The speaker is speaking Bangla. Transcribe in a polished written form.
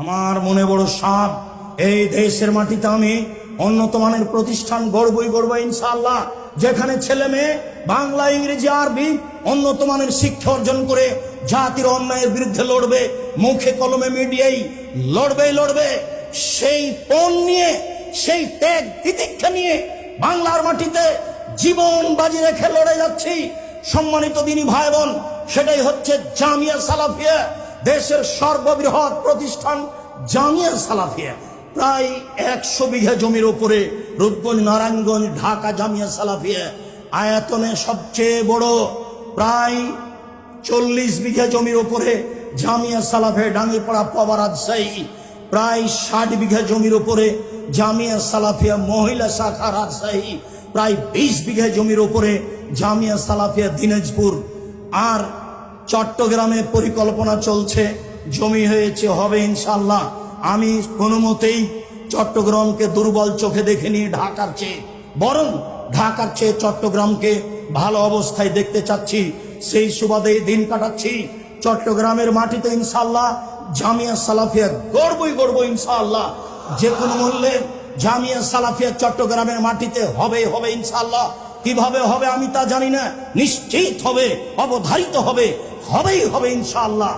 আমার মনে বড় সাধ, এই দেশের মাটিতে আমি উন্নত মানের প্রতিষ্ঠান গড়বই ইনশাআল্লাহ, যেখানে ছেলে মেয়ে বাংলা, ইংরেজি, আরবি উন্নত মানের শিক্ষা অর্জন করে জাতির অন্যায়ের বিরুদ্ধে লড়বে, মুখে কলমে মিডিয়ায় লড়বে। সেই পণ নিয়ে, সেই ত্যাগ তিতিক্ষা নিয়ে বাংলার মাটিতে জীবন বাজি রেখে লড়ে যাচ্ছি। সম্মানিত দিনী ভাই বোন, সেটাই হচ্ছে জামিয়া সালাফিয়া, দেশের সর্ববৃহৎ প্রতিষ্ঠান জামিয়া সালাফিয়া। প্রায় 100 বিঘা জমির উপরে রূপগঞ্জ, নারায়ণগঞ্জ, ঢাকা জামিয়া সালাফিয়া আয়তনে সবচেয়ে বড়। প্রায় 40 বিঘা জমির উপরে জামিয়া সালাফিয়া ডাঙ্গিপাড়া, পাবা, রাজশাহী। প্রায় 60 বিঘা জমির উপরে জামিয়া সালাফিয়া মহিলা শাখা, রাজশাহী। প্রায় 20 বিঘা জমির উপরে জামিয়া সালাফিয়া দিনাজপুর। আর চট্টগ্রামে পরিকল্পনা চলছে, জমি হয়েছে, হবে ইনশাআল্লাহ। আমি কোনো মতেই চট্টগ্রামকে দুর্বল চোখে দেখিনি ঢাকার চেয়ে, বরং ঢাকার চেয়ে চট্টগ্রামকে ভালো অবস্থায় দেখতে চাচ্ছি। সেই সুবাদে দিন কাটাচ্ছি। চট্টগ্রামের মাটিতে ইনশাআল্লাহ জামিয়া সালাফিয়া গড়বই ইনশাআল্লাহ। যে কোনো মূল্যে জামিয়া সালাফিয়া চট্টগ্রামের মাটিতে হবে ইনশাআল্লাহ। কিভাবে হবে আমি তা জানি না, নিশ্চিত হবে, অবধারিত হবে, হবেই ইনশাআল্লাহ।